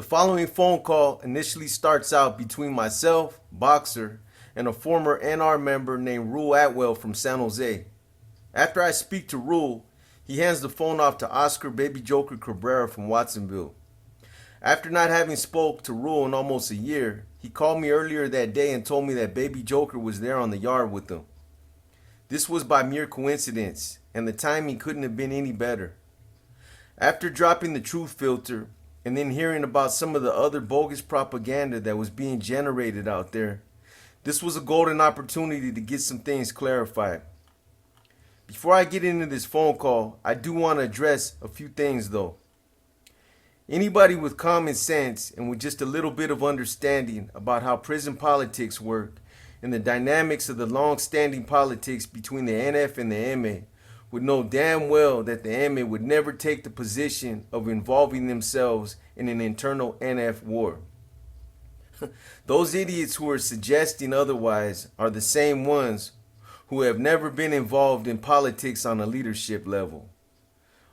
The following phone call initially starts out between myself, Boxer, and a former NR member named Rule Atwell from San Jose. After I speak to Rule, he hands the phone off to Oscar Baby Joker Cabrera from Watsonville. After not having spoke to Rule in almost a year, he called me earlier that day and told me that Baby Joker was there on the yard with him. This was by mere coincidence, and the timing couldn't have been any better. After dropping the truth filter, and then hearing about some of the other bogus propaganda that was being generated out there, this was a golden opportunity to get some things clarified. Before I get into this phone call, I do want to address a few things though. Anybody with common sense and with just a little bit of understanding about how prison politics work and the dynamics of the long-standing politics between the NF and the MA would know damn well that the MA would never take the position of involving themselves in an internal NF war. Those idiots who are suggesting otherwise are the same ones who have never been involved in politics on a leadership level.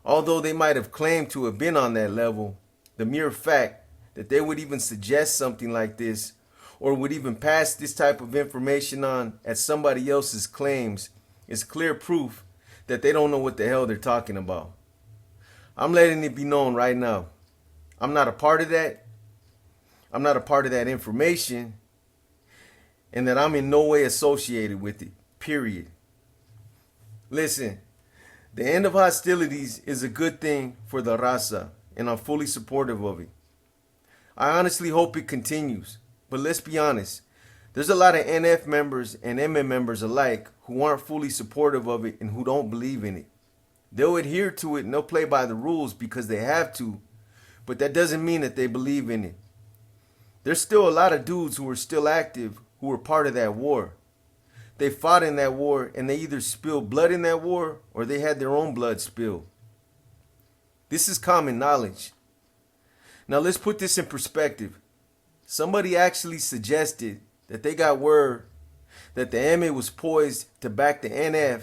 Although they might have claimed to have been on that level, the mere fact that they would even suggest something like this or would even pass this type of information on as somebody else's claims is clear proof that they don't know what the hell they're talking about. I'm letting it be known right now. I'm not a part of that. I'm not a part of that information, and that I'm in no way associated with it, period. Listen, the end of hostilities is a good thing for the raza, and I'm fully supportive of it. I honestly hope it continues, but let's be honest, there's a lot of NF members and MA members alike who aren't fully supportive of it and who don't believe in it. They'll adhere to it and they'll play by the rules because they have to, but that doesn't mean that they believe in it. There's still a lot of dudes who are still active who were part of that war. They fought in that war and they either spilled blood in that war or they had their own blood spilled. This is common knowledge. Now let's put this in perspective. Somebody actually suggested that they got word that the MA was poised to back the NF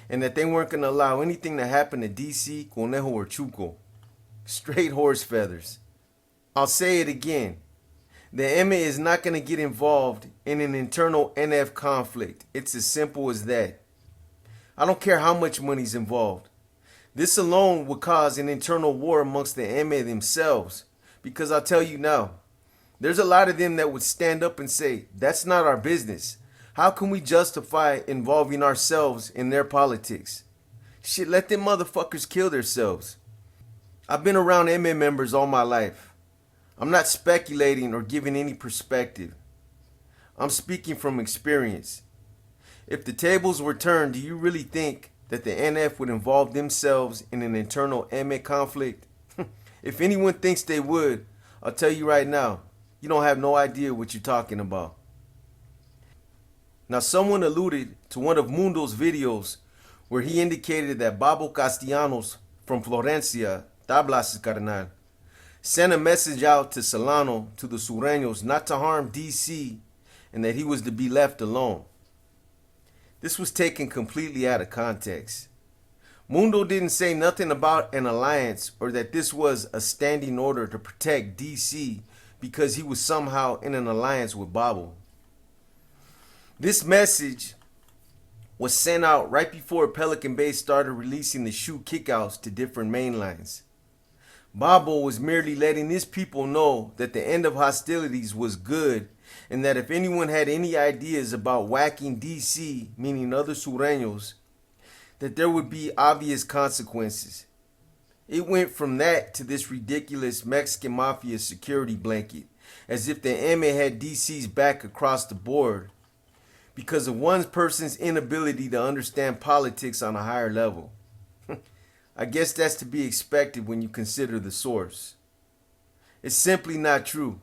and that they weren't going to allow anything to happen to DC, Conejo, or Chuco. Straight horse feathers. I'll say it again. The MA is not going to get involved in an internal NF conflict. It's as simple as that. I don't care how much money's involved. This alone would cause an internal war amongst the MA themselves. Because I'll tell you now, there's a lot of them that would stand up and say, that's not our business. How can we justify involving ourselves in their politics? Shit, let them motherfuckers kill themselves. I've been around MA members all my life. I'm not speculating or giving any perspective. I'm speaking from experience. If the tables were turned, do you really think that the NF would involve themselves in an internal MA conflict? If anyone thinks they would, I'll tell you right now, you don't have no idea what you're talking about. Now, someone alluded to one of Mundo's videos where he indicated that Babo Castellanos from Florencia, Tablas Carnal, sent a message out to Solano, to the Sureños, not to harm DC and that he was to be left alone. This was taken completely out of context. Mundo didn't say nothing about an alliance or that this was a standing order to protect DC because he was somehow in an alliance with Babo. This message was sent out right before Pelican Bay started releasing the shoe kickouts to different main lines. Babo was merely letting his people know that the end of hostilities was good and that if anyone had any ideas about whacking DC, meaning other Sureños, that there would be obvious consequences. It went from that to this ridiculous Mexican Mafia security blanket, as if the MA had DC's back across the board because of one person's inability to understand politics on a higher level. I guess that's to be expected when you consider the source. It's simply not true.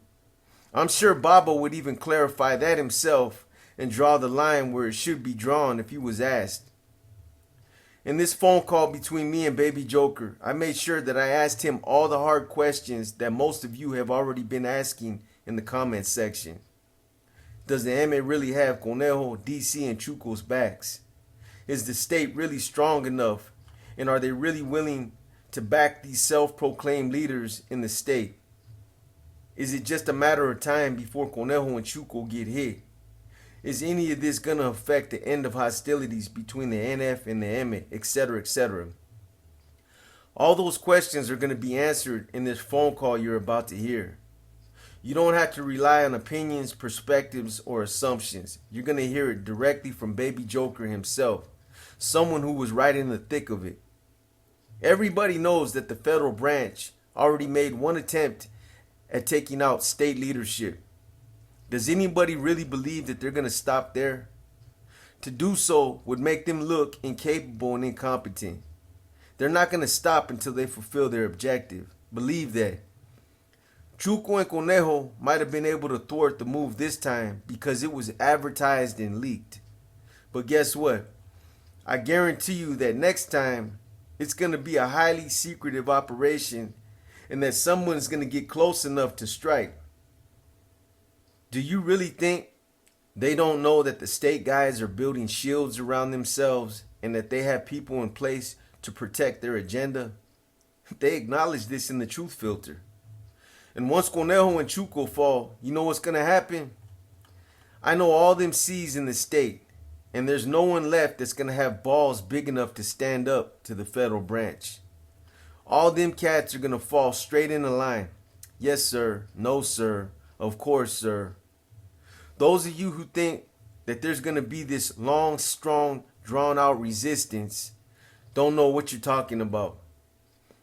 I'm sure Babo would even clarify that himself and draw the line where it should be drawn if he was asked. In this phone call between me and Baby Joker, I made sure that I asked him all the hard questions that most of you have already been asking in the comments section. Does the MA really have Conejo, DC, and Chuco's backs? Is the state really strong enough? And are they really willing to back these self-proclaimed leaders in the state? Is it just a matter of time before Conejo and Chuco get hit? Is any of this going to affect the end of hostilities between the NF and the M, etc., etc.? All those questions are going to be answered in this phone call you're about to hear. You don't have to rely on opinions, perspectives, or assumptions. You're going to hear it directly from Baby Joker himself, someone who was right in the thick of it. Everybody knows that the federal branch already made one attempt at taking out state leadership. Does anybody really believe that they're going to stop there? To do so would make them look incapable and incompetent. They're not going to stop until they fulfill their objective. Believe that. Chuco and Conejo might have been able to thwart the move this time because it was advertised and leaked. But guess what? I guarantee you that next time it's going to be a highly secretive operation and that someone's going to get close enough to strike. Do you really think they don't know that the state guys are building shields around themselves and that they have people in place to protect their agenda? They acknowledge this in the truth filter. And once Conejo and Chuco fall, you know what's going to happen? I know all them C's in the state, and there's no one left that's going to have balls big enough to stand up to the federal branch. All them cats are going to fall straight in the line. Yes, sir. No, sir. Of course, sir. Those of you who think that there's going to be this long, strong, drawn-out resistance don't know what you're talking about.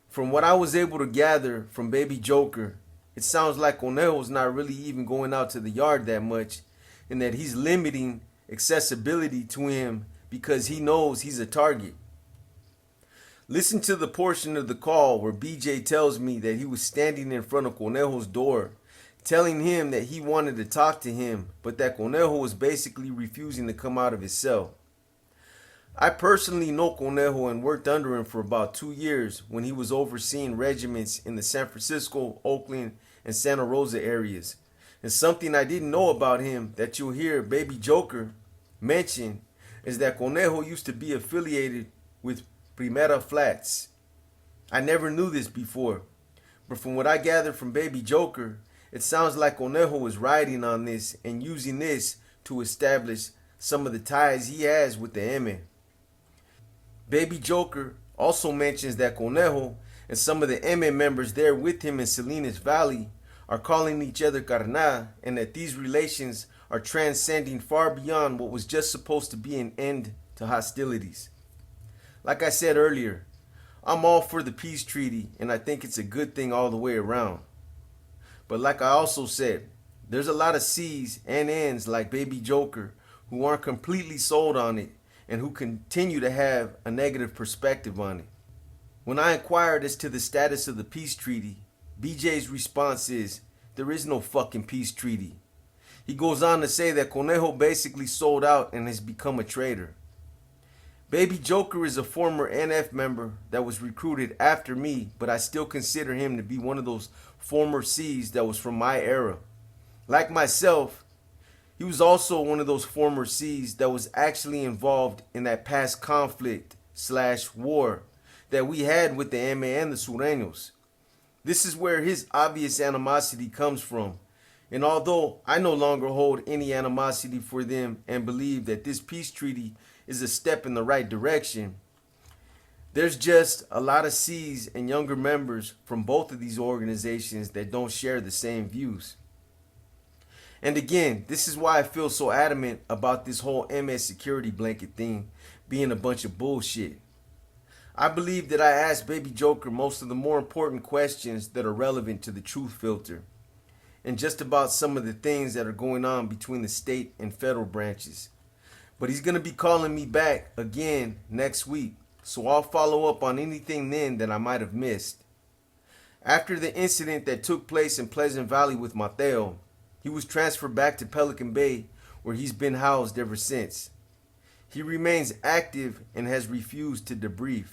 From what I was able to gather from Baby Joker, it sounds like Conejo's not really even going out to the yard that much, and that he's limiting accessibility to him because he knows he's a target. Listen to the portion of the call where BJ tells me that he was standing in front of Conejo's door, telling him that he wanted to talk to him, but that Conejo was basically refusing to come out of his cell. I personally know Conejo and worked under him for about 2 years when he was overseeing regiments in the San Francisco, Oakland, and Santa Rosa areas. And something I didn't know about him that you'll hear Baby Joker mention is that Conejo used to be affiliated with Primera Flats. I never knew this before, but from what I gathered from Baby Joker, it sounds like Conejo was riding on this and using this to establish some of the ties he has with the M. Baby Joker also mentions that Conejo and some of the M members there with him in Salinas Valley are calling each other carnal, and that these relations are transcending far beyond what was just supposed to be an end to hostilities. Like I said earlier, I'm all for the peace treaty, and I think it's a good thing all the way around. But like I also said, there's a lot of C's and N's like Baby Joker who aren't completely sold on it and who continue to have a negative perspective on it. When I inquired as to the status of the peace treaty, BJ's response is, there is no fucking peace treaty. He goes on to say that Conejo basically sold out and has become a traitor. Baby Joker is a former NF member that was recruited after me, but I still consider him to be one of those former C's that was from my era. Like myself, he was also one of those former C's that was actually involved in that past conflict/war that we had with the MA and the Sureños. This is where his obvious animosity comes from. And although I no longer hold any animosity for them and believe that this peace treaty is a step in the right direction, there's just a lot of C's and younger members from both of these organizations that don't share the same views. And again, this is why I feel so adamant about this whole MS security blanket thing being a bunch of bullshit. I believe that I asked Baby Joker most of the more important questions that are relevant to the truth filter, and just about some of the things that are going on between the state and federal branches. But he's going to be calling me back again next week, so I'll follow up on anything then that I might have missed. After the incident that took place in Pleasant Valley with Mateo, he was transferred back to Pelican Bay, where he's been housed ever since. He remains active and has refused to debrief.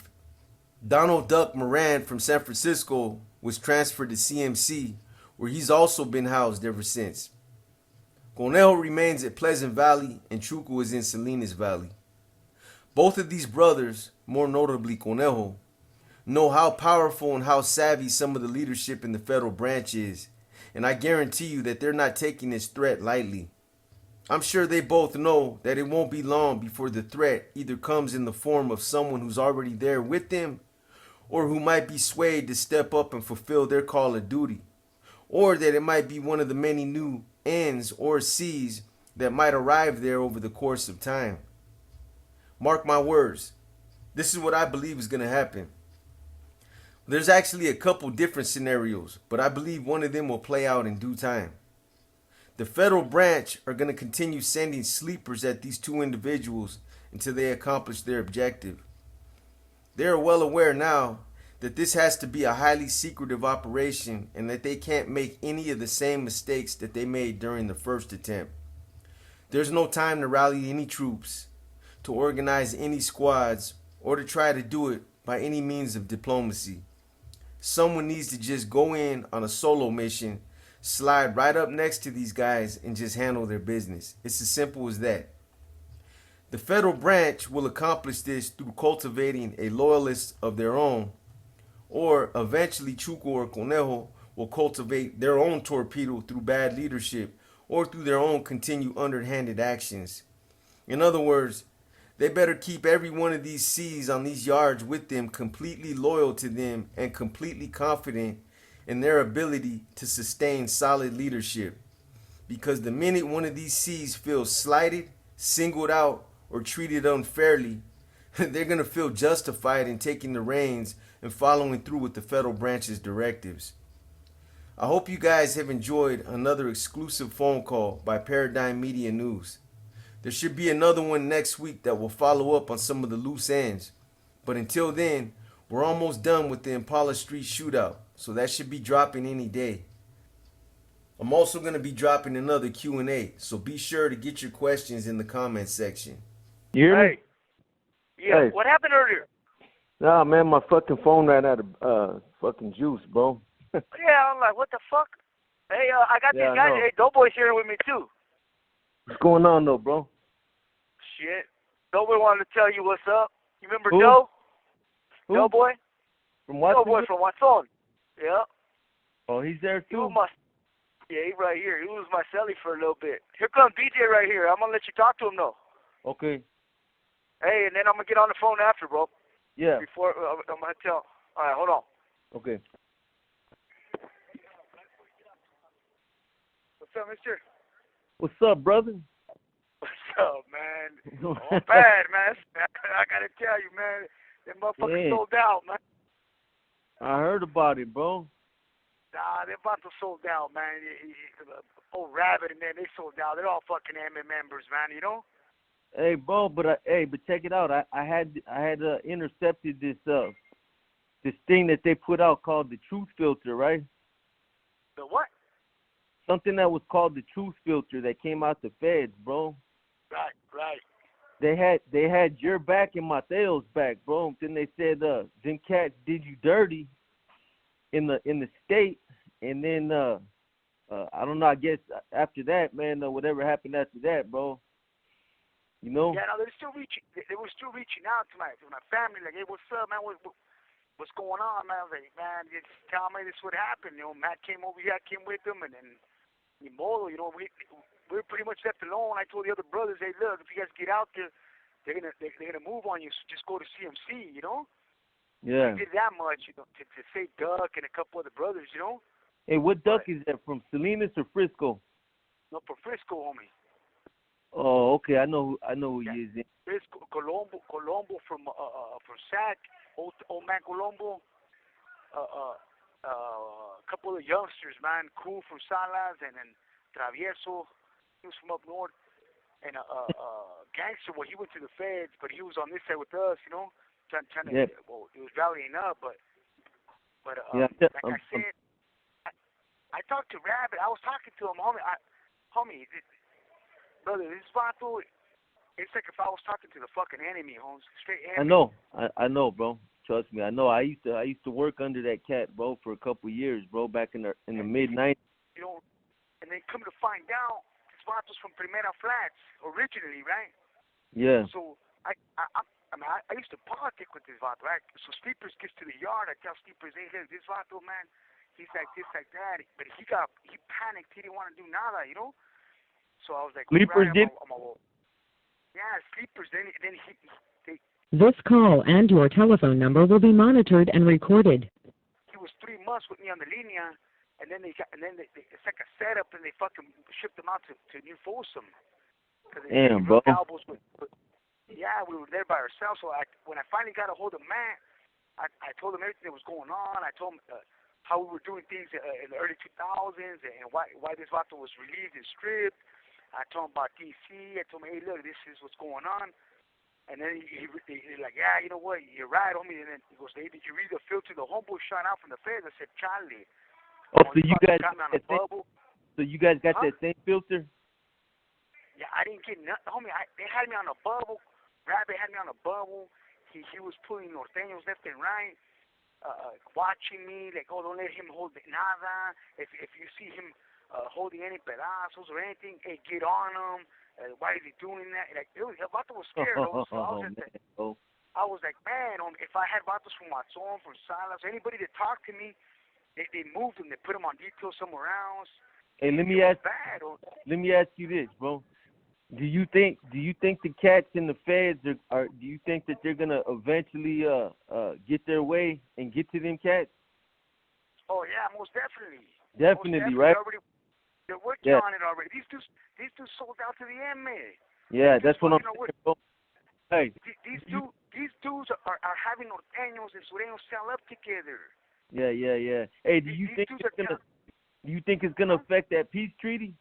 Donald Duck Moran from San Francisco was transferred to CMC, where he's also been housed ever since. Conejo remains at Pleasant Valley and Chuco is in Salinas Valley. Both of these brothers, more notably Conejo, know how powerful and how savvy some of the leadership in the federal branch is, and I guarantee you that they're not taking this threat lightly. I'm sure they both know that it won't be long before the threat either comes in the form of someone who's already there with them or who might be swayed to step up and fulfill their call of duty, or that it might be one of the many new N's or C's that might arrive there over the course of time. Mark my words, this is what I believe is going to happen. There's actually a couple different scenarios, but I believe one of them will play out in due time. The federal branch are going to continue sending sleepers at these two individuals until they accomplish their objective. They are well aware now that this has to be a highly secretive operation and that they can't make any of the same mistakes that they made during the first attempt. There's no time to rally any troops, to organize any squads, or to try to do it by any means of diplomacy. Someone needs to just go in on a solo mission, slide right up next to these guys, and just handle their business. It's as simple as that. The federal branch will accomplish this through cultivating a loyalist of their own, or eventually Chuco or Conejo will cultivate their own torpedo through bad leadership or through their own continued underhanded actions. In other words, they better keep every one of these C's on these yards with them completely loyal to them and completely confident in their ability to sustain solid leadership. Because the minute one of these C's feels slighted, singled out, or treated unfairly, they're going to feel justified in taking the reins and following through with the federal branch's directives. I hope you guys have enjoyed another exclusive phone call by Paradigm Media News. There should be another one next week that will follow up on some of the loose ends. But until then, we're almost done with the Impala Street shootout, so that should be dropping any day. I'm also going to be dropping another Q&A, so be sure to get your questions in the comments section. You hear me? Hey. Yeah, Hey. what happened earlier? Nah, man, my fucking phone ran out of fucking juice, bro. Yeah, I'm like, what the fuck? Hey, I got Yeah, these guys. I know. Hey, Doughboy's here with me, too. What's going on, though, bro? Shit. Doughboy wanted to tell you what's up. You remember Who? Doe? Who? Doughboy? From what? Doughboy from Watson. Yeah. Oh, he's there, He too? was my... Yeah, he right here. He was my celly for a little bit. Here comes DJ right here. I'm going to let you talk to him, though. Okay. Hey, and then I'm going to get on the phone after, bro. Yeah. Before, I'm going to tell... All right, hold on. Okay. What's up, mister? What's up, brother? What's up, man? Oh, bad, man. I got to tell you, man. That motherfucker Yeah. sold out, man. I heard about it, bro. Nah, they're about to sold out, man. Old Rabbit and them, they sold out. They're all fucking MMA members, man, you know? Hey, bro, but check it out. I had intercepted this thing that they put out called the Truth Filter, right? The what? Something that was called the Truth Filter that came out the feds, bro. Right. They had your back and Mateo's back, bro. Then they said them cats did you dirty in the state, and then I don't know. I guess after that, man, whatever happened after that, bro. You know? Yeah, no, they're still reaching. They were still reaching out to my family, like, hey, what's up, man? What's going on, man? I was like, man, just tell me this would happen. You know, Matt came over here, I came with him, and then Molo, you know, we're pretty much left alone. I told the other brothers, hey, look, if you guys get out there, they're gonna move on you. So just go to CMC, you know. Yeah. I did that much, you know, to save Duck and a couple other brothers, you know. Hey, what duck is that from? Salinas or Frisco? No, for Frisco, homie. Oh, okay. I know who he is. Frisco, Colombo from SAC, old man Colombo. A couple of youngsters, man. Cool from Salas, and then Travieso. He was from up north. And Gangster, well, he went to the feds, but he was on this side with us, you know, trying to. Yep. Well, it was rallying up, but Yeah, like I said, I talked to Rabbit. I was talking to him, homie, brother. This vato, it's like if I was talking to the fucking enemy, Holmes, straight enemy. I know, bro. Trust me, I know. I used to work under that cat, bro, for a couple of years, bro, back in the mid-90s. You know, and then come to find out, this vato's from Primera Flats originally, right? Yeah. So I used to politic with this vato, right? So Sleepers gets to the yard. I tell Sleepers, hey, look, this vato, man, he's like this, like that. But he panicked. He didn't want to do nada, you know. So I was like, Sleepers right, did. yeah, sleepers. Then they, This call and your telephone number will be monitored and recorded. he was 3 months with me on the linea, and then they it's like a setup, and they fucking shipped him out to New Folsom. Damn, bro. Yeah, we were there by ourselves. So when I finally got a hold of Matt, I told him everything that was going on. I told him how we were doing things in the early 2000s and why this vato was relieved and stripped. I told him about DC. I told him, hey, look, this is what's going on. And then he's like, yeah, you know what? You're right, homie. And then he goes, hey, did you read the filter the homeboy shot out from the feds? I said, Charlie. Oh, so you guys got me on a bubble. So you guys got Huh? that same filter? Yeah, I didn't get nothing, homie. They had me on a bubble. Rabbit had me on a bubble. He was pulling norteños left and right, watching me. Like, oh, don't let him hold nada. If you see him holding any pedazos or anything, hey, get on him. Why is he doing that? Like, it was, Vato was scared. So I was like, man, if I had Vatos from Watson, from Salas, anybody that talked to me, they moved him. They put him on detail somewhere else. Hey, let me ask you this, bro. Do you think the cats in the feds are do you think that they're gonna eventually get their way and get to them cats? Oh yeah, most definitely. Definitely, right? They're working on it already. These two sold out to the MA. Yeah, that's what I'm saying, bro. Hey, these dudes are having norteños and sureños sell up together. Yeah. Hey, do you think it's gonna affect that peace treaty?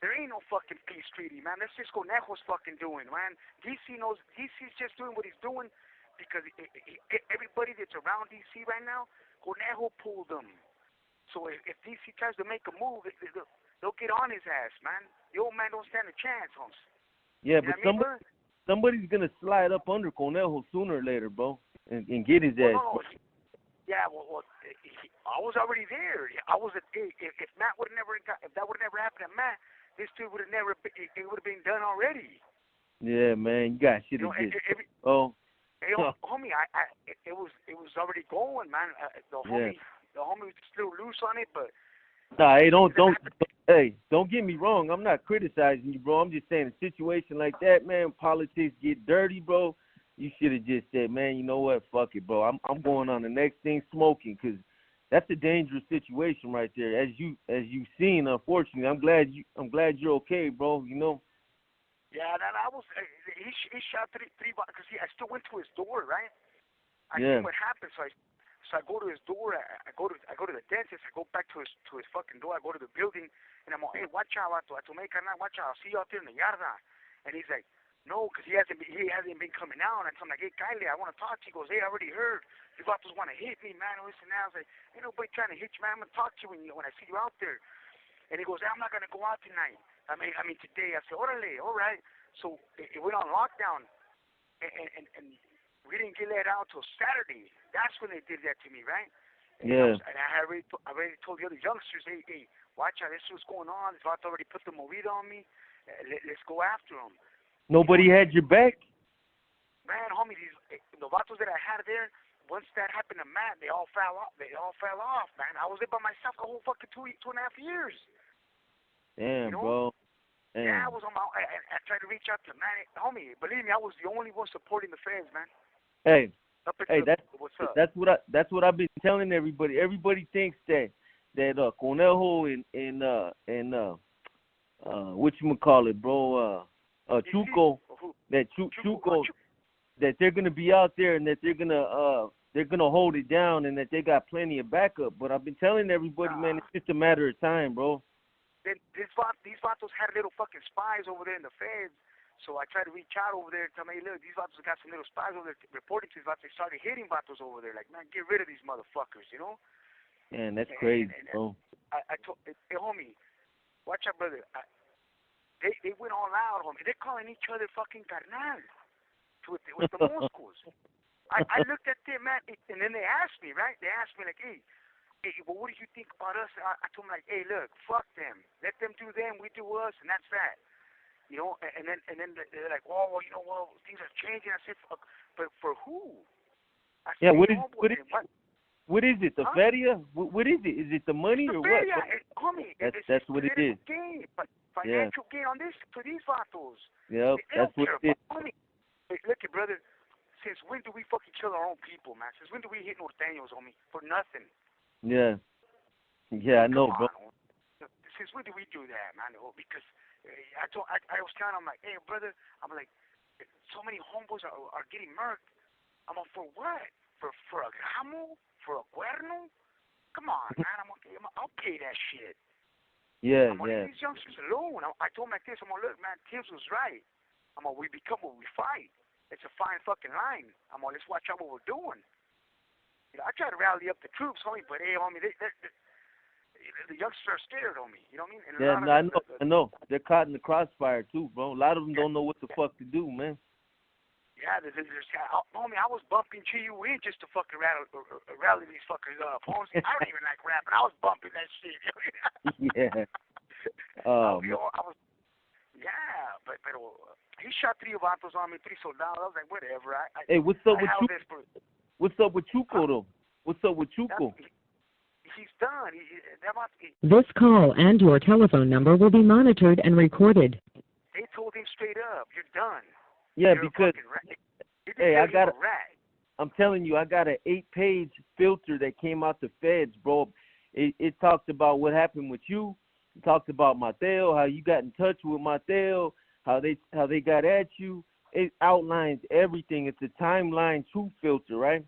There ain't no fucking peace treaty, man. That's just Conejo's fucking doing, man. DC's just doing what he's doing because everybody that's around DC right now, Conejo pulled them. So if DC tries to make a move, they'll get on his ass, man. The old man don't stand a chance, Holmes. Yeah, but somebody's gonna slide up under Conejo sooner or later, bro, and get his ass. No. Yeah, well, I was already there. I was if Matt would have if that would have never happened to Matt, this dude would have never. It would have been done already. Yeah, man, you got shit to get. Hey, homie, it was already going, man. The homie was still loose on it, but. Nah, hey, don't get me wrong. I'm not criticizing you, bro. I'm just saying a situation like that, man. Politics get dirty, bro. You should have just said, man, you know what? Fuck it, bro. I'm going on the next thing smoking, because that's a dangerous situation right there. As you've seen, unfortunately, I'm glad you're okay, bro. You know. Yeah, and I was. He shot three because I still went to his door, right? I see what happened, so I go to his door. I go to the dentist. I go back to his fucking door. I go to the building, and I'm like, hey, watch out, I told me, watch out. I'll see you out there in the yarda. And he's like, no, because he hasn't been coming out. And I'm like, hey, Kylie, I want to talk to you. He goes, hey, I already heard. You vatos want to hit me, man. And listen, I was like, ain't nobody trying to hit you, man. I'm gonna talk to you when I see you out there. And he goes, hey, I'm not gonna go out tonight. I mean today. I said, orale, all right. So it went on lockdown, and we didn't get let out till Saturday. That's when they did that to me, right? And I already told the other youngsters, hey, watch out. This is what's going on. This vato already put the movida on me. Let's go after him. Nobody had your back? Man, homie, the vatos that I had there, once that happened to Matt, they all fell off. Man. I was there by myself the whole fucking 2.5 years. Damn, bro. Damn. Yeah, I tried to reach out to Matt. Homie, believe me, I was the only one supporting the feds, man. Hey, what's up? That's what I've been telling everybody. Everybody thinks that Conejo and whatchamacallit, bro, Chuco, Chuco, that they're gonna be out there and that they're gonna hold it down and that they got plenty of backup. But I've been telling everybody, man, it's just a matter of time, bro. These vatos had little fucking spies over there in the feds. So I tried to reach out over there and tell me, hey, look, these vatos got some little spies over there reporting to these vatos. They started hitting vatos over there. Like, man, get rid of these motherfuckers, you know? Man, that's crazy, bro. I told, hey, homie, watch out, brother. They went all out, homie. They're calling each other fucking carnal with the Moscos. I looked at them, man, and then they asked me, right? They asked me, like, hey, well, what do you think about us? I told them, like, hey, look, fuck them. Let them do them, we do us, and that's that. You know, and then they're like, well, you know, things are changing. I said, but for who? I said, yeah, what What is it? The Huh? feria? What is it? Is it the money The or what? feria, homie. That's what it is. Gain, financial gain on this for these vatos. Yep, They that's don't what care it is. about homie. Hey, look, brother. Since when do we fucking kill our own people, man? Since when do we hit norteños, homie? For nothing. Yeah. Yeah, I know, Come bro. on, since when do we do that, man? Oh, because I was telling him, like, hey, brother, I'm like, so many homeboys are getting murked. I'm like, for what? For a gramo? For a cuerno? Come on, man. I'll pay that shit. Yeah, I'm like, yeah. leave these youngsters alone. I told him like this. I'm like, look, man, Tibbs was right. I'm like, we become what we fight. It's a fine fucking line. I'm like, let's watch out what we're doing. You know, I try to rally up the troops, homie, but hey, homie, the youngsters are scared, homie. You know what I mean? And Yeah, no, I know. They're caught in the crossfire too, bro. A lot of them don't know what the fuck to do, man. Yeah, homie, I was bumping GU in just to fucking rally these fuckers up. Homie, I don't even like rap, but I was bumping that shit. Yeah. I was, yeah, but he shot 3 vatos on me, 3 soldados. I was like, whatever. Hey, what's up with Chuco? Chuco? What's up with Chuco though? What's up with Chuco? He's done. This call and your telephone number will be monitored and recorded. They told him straight up, you're done. Yeah, you're because hey, I'm telling you, I got an 8-page filter that came out the feds, bro. It talked about what happened with you. It talked about Mateo, how you got in touch with Mateo, how they got at you. It outlines everything. It's a timeline truth filter, right?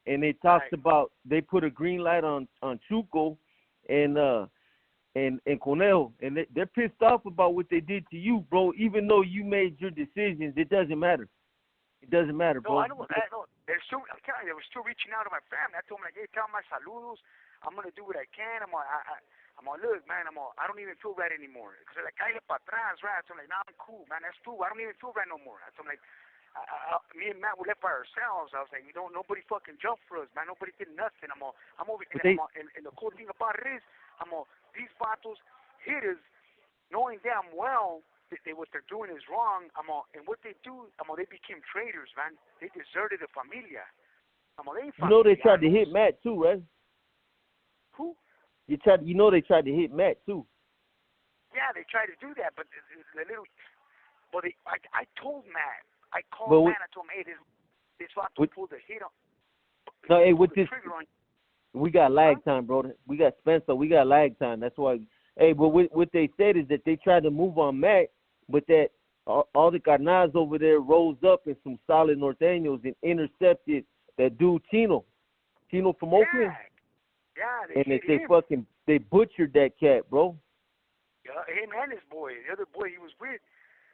And it talks about they put a green light on Chuco and Conejo, and they're pissed off about what they did to you, bro. Even though you made your decisions, it doesn't matter. It doesn't matter, bro. No, I know. I'm telling you, they were still reaching out to my family. I told them, like, hey, tell my saludos. I'm gonna do what I can. I'm gonna look, man. I don't even feel right anymore. Cause like, caile para atrás, right? So I'm like, nah, I'm cool, man. That's cool. I don't even feel right no more. So I'm like, me and Matt were left by ourselves. I was like, nobody fucking jumped for us, man. Nobody did nothing. I'm over. And the cool thing about it is, these vatos hit us, knowing damn well that what they're doing is wrong. And what they do, they became traitors, man. They deserted the familia. They ain't they tried to hit Matt too, right? Who? They tried to hit Matt too. Yeah, they tried to do that, but the little. But I told Matt. I called Matt. I told him, hey, this vato pulled the hit on. No, hey, with this, we got lag time, bro. We got Spencer. We got lag time. That's why. Hey, but what they said is that they tried to move on Matt, but that all the carnals over there rose up in some solid norteños and intercepted that dude Tino from Oakland. Yeah, they butchered that cat, bro. Yeah, him and his boy. The other boy he was with.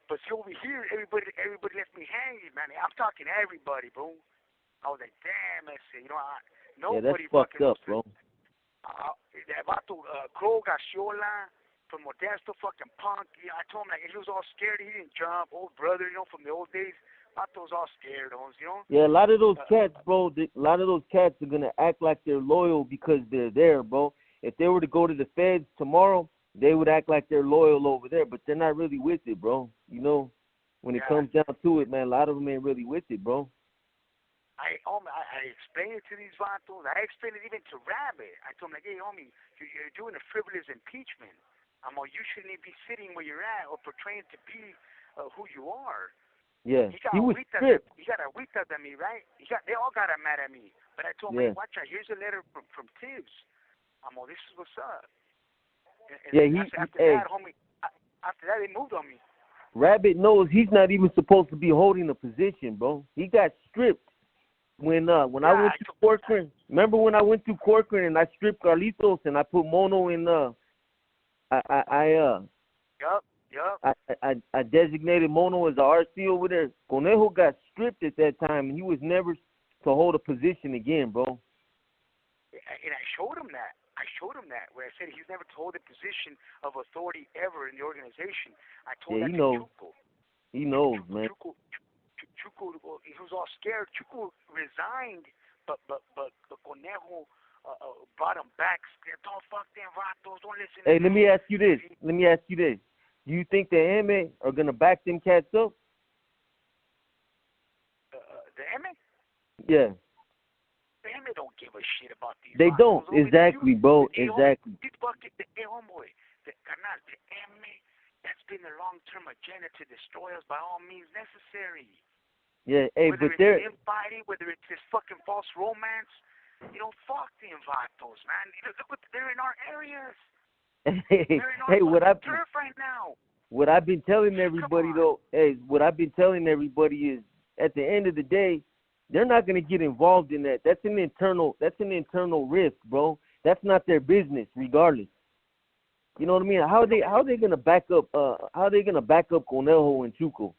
But see, over here, everybody left me hanging, man. I'm talking everybody, bro. I was like, damn, I said, nobody that's fucked up, bro. That vato, Crow Gasiola from Modesto, fucking punk. Yeah, I told him, like, he was all scared. He didn't jump. Old brother, from the old days. Vato was all scared, Yeah, a lot of those cats, bro, a lot of those cats are going to act like they're loyal because they're there, bro. If they were to go to the feds tomorrow, they would act like they're loyal over there, but they're not really with it, bro. When it comes down to it, man, a lot of them ain't really with it, bro. I explained it to these vatos. I explained it even to Rabbit. I told him, like, hey, homie, you're doing a frivolous impeachment. You shouldn't be sitting where you're at or portraying to be who you are. Yeah, he was stripped. He got a week at me, right? They all got mad at me. But I told him, hey, watch out. Here's a letter from Tibbs. This is what's up. And after that, homie, after that, they moved on me. Rabbit knows he's not even supposed to be holding a position, bro. He got stripped when I went to Corcoran. Remember when I went to Corcoran and I stripped Carlitos and I put Mono in I designated Mono as the RC over there. Conejo got stripped at that time and he was never to hold a position again, bro. And I showed him that. Where I said he's never to hold a position of authority ever in the organization. I told that to Chuco. He knows, man. Chuco, he was all scared. Chuco resigned, but Conejo brought him back. Don't fuck them vatos. Don't listen. Hey, let me ask you this. Do you think the M are gonna back them cats up? The M? Yeah. The M family don't give a shit about these. They don't. vatos, homie. Exactly, bro. Hey, Exactly. This bucket, homeboy, the canal, the enemy, that's been their long-term agenda to destroy us by all means necessary. Yeah. Hey, Whether but it's they're infighting, whether it's this fucking false romance, fuck the vatos, man. Look what they're in our areas. They're in our hey, turf right now. what I've been telling everybody though, what I've been telling everybody is, at the end of the day, they're not gonna get involved in that. That's an internal rift, bro. That's not their business, regardless. You know what I mean? How are they gonna back up? How are they gonna back up Conejo and Chuco?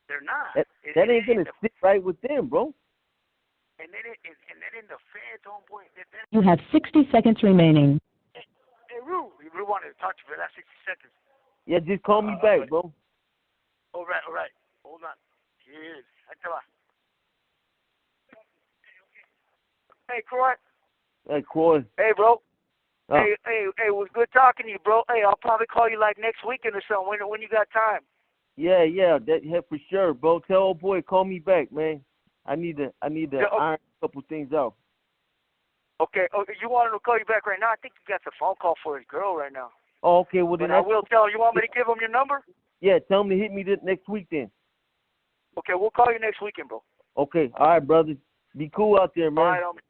They're not. That ain't gonna sit right with them, bro. And then in the feds, homeboy. You have 60 seconds remaining. Hey, Rue, we wanted to talk to you for the last 60 seconds. Yeah, just call me back, bro. All right. Hold on. Here it is. Ahí te va. Hey, Croy. Hey, Croy. Hey, bro. Oh. Hey, it was good talking to you, bro. Hey, I'll probably call you like next weekend or something when you got time. Yeah, that for sure, bro. Tell old boy call me back, man. I need to iron a couple things out. Okay. You want him to call you back right now? I think you got the phone call for his girl right now. Oh, okay. Well, then But I will tell. You want me to give him your number? Yeah, tell him to hit me next week then. Okay, we'll call you next weekend, bro. Okay. All right, brother. Be cool out there, man. All right, homie.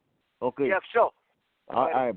Okay. Yeah, sure. All right.